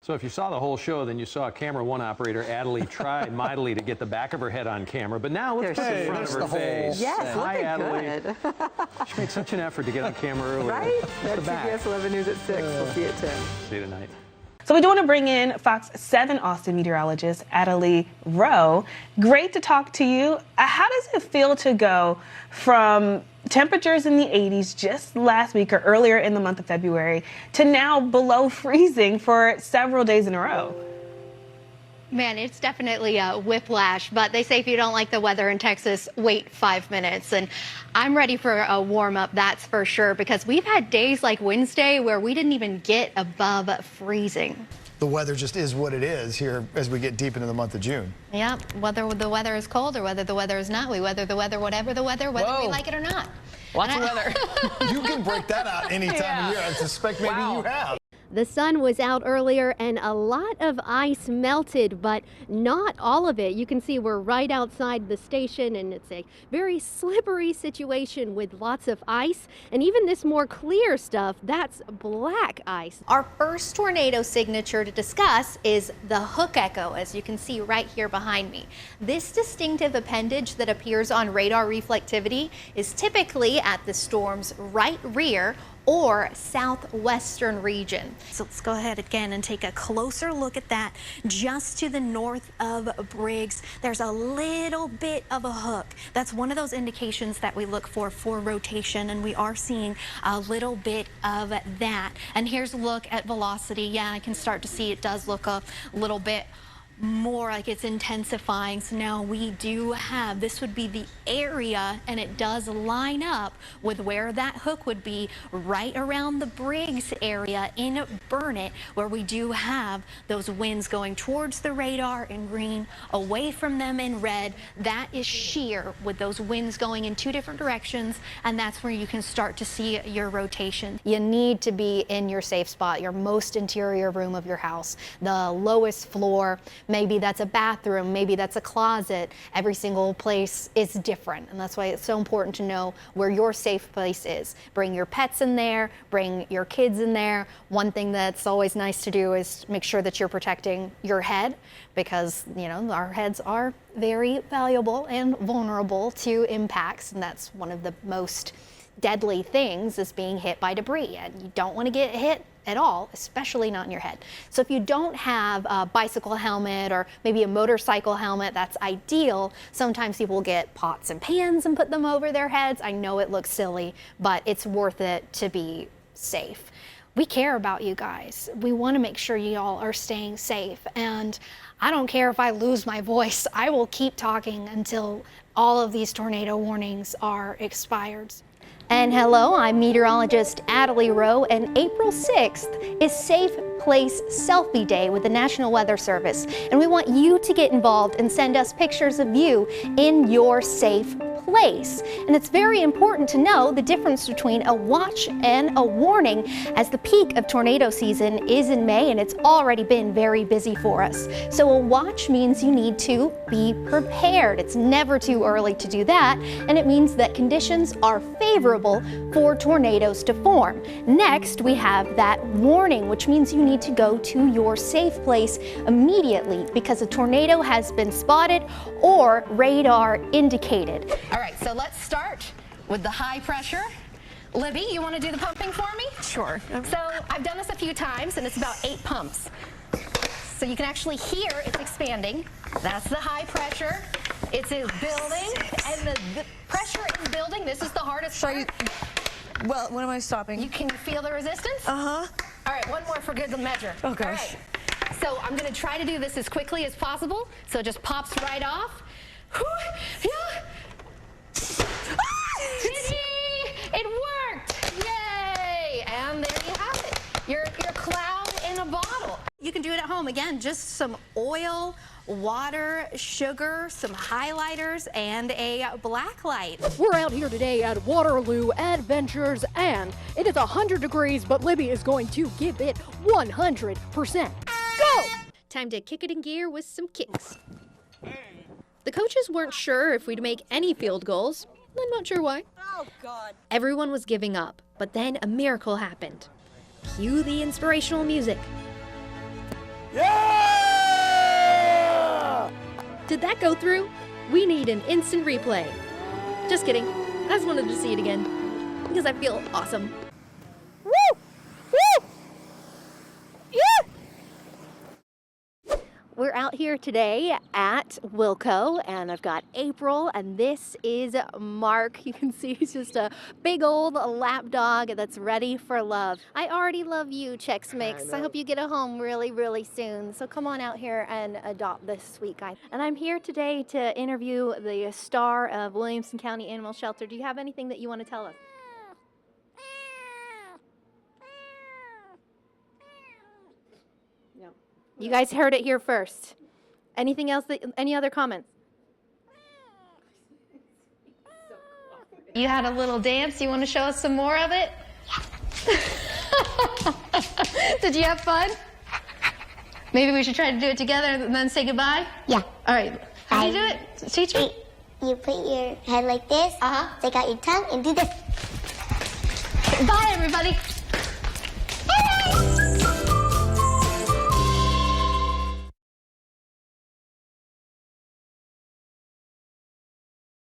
So if you saw the whole show, then you saw camera one operator, Adaleigh, tried mightily to get the back of her head on camera, but now let's put the front of her face. Yes, Hi, looking Adaleigh. She made such an effort to get on camera earlier. Right? That's the That's back. CBS 11 News at 6. We'll see you at 10. See you tonight. So we do want to bring in Fox 7 Austin meteorologist Adaleigh Rowe. Great to talk to you. How does it feel to go from temperatures in the 80s just last week or earlier in the month of February to now below freezing for several days in a row? Man, it's definitely a whiplash, but they say if you don't like the weather in Texas, wait 5 minutes. And I'm ready for a warm up, that's for sure, because we've had days like Wednesday where we didn't even get above freezing. The weather just is what it is here as we get deep into the month of June. Yeah, whether the weather is cold or whether the weather is not, we weather the weather, whatever the weather, whether we like it or not. Lots of weather. You can break that out any time of year. I suspect maybe you have. The sun was out earlier and a lot of ice melted, but not all of it. You can see we're right outside the station and it's a very slippery situation with lots of ice. And even this more clear stuff, that's black ice. Our first tornado signature to discuss is the hook echo, as you can see right here behind me. This distinctive appendage that appears on radar reflectivity is typically at the storm's right rear or southwestern region. So let's go ahead again and take a closer look at that. Just to the north of Briggs, there's a little bit of a hook. That's one of those indications that we look for rotation, and we are seeing a little bit of that. And here's a look at velocity. Yeah, I can start to see it does look a little bit more like it's intensifying. So now we do have, this would be the area, and it does line up with where that hook would be right around the Briggs area in Burnett, where we do have those winds going towards the radar in green, away from them in red. That is shear with those winds going in two different directions, and that's where you can start to see your rotation. You need to be in your safe spot, your most interior room of your house, the lowest floor. Maybe that's a bathroom, maybe that's a closet. Every single place is different, and that's why it's so important to know where your safe place is. Bring your pets in there, bring your kids in there. One thing that's always nice to do is make sure that you're protecting your head, because, you know, our heads are very valuable and vulnerable to impacts, and that's one of the most deadly things, is being hit by debris, and you don't want to get hit at all, especially not in your head. So if you don't have a bicycle helmet or maybe a motorcycle helmet, that's ideal. Sometimes people get pots and pans and put them over their heads. I know it looks silly, but it's worth it to be safe. We care about you guys. We want to make sure you all are staying safe, and I don't care if I lose my voice. I will keep talking until all of these tornado warnings are expired. And hello, I'm meteorologist Adaleigh Rowe, and April 6th is Safe Place Selfie Day with the National Weather Service. And we want you to get involved and send us pictures of you in your safe place. And it's very important to know the difference between a watch and a warning, as the peak of tornado season is in May and it's already been very busy for us. So a watch means you need to be prepared. It's never too early to do that, and it means that conditions are favorable for tornadoes to form. Next, we have that warning, which means you need to go to your safe place immediately because a tornado has been spotted or radar indicated. All right, so let's start with the high pressure. Libby, you want to do the pumping for me? Sure. So I've done this a few times, and it's about 8 pumps. So you can actually hear it's expanding. That's the high pressure. It's building, and the pressure is building. This is the hardest part. Well, when am I stopping? You can feel the resistance? Uh-huh. All right, one more for good measure. Oh, gosh. All right. So I'm going to try to do this as quickly as possible, so it just pops right off. Whew. Yeah. It worked! Yay! And there you have it. Your cloud in a bottle. You can do it at home. Again, just some oil, water, sugar, some highlighters, and a black light. We're out here today at Waterloo Adventures, and it is 100 degrees, but Libby is going to give it 100%. Go! Time to kick it in gear with some kicks. The coaches weren't sure if we'd make any field goals. I'm not sure why. Oh, God. Everyone was giving up, but then a miracle happened. Cue the inspirational music. Yeah! Did that go through? We need an instant replay. Just kidding. I just wanted to see it again because I feel awesome. Woo! Woo! Yeah! We're out here today at Wilco, and I've got April, and this is Mark. You can see he's just a big old lap dog that's ready for love. I already love you, Chex Mix. I hope you get a home really, really soon. So come on out here and adopt this sweet guy. And I'm here today to interview the star of Williamson County Animal Shelter. Do you have anything that you want to tell us? You guys heard it here first. Anything else? Any other comments? You had a little dance. You want to show us some more of it? Did you have fun? Maybe we should try to do it together and then say goodbye? Yeah. All right. How do you do it? Teach me. You put your head like this, stick out your tongue, and do this. Bye, everybody.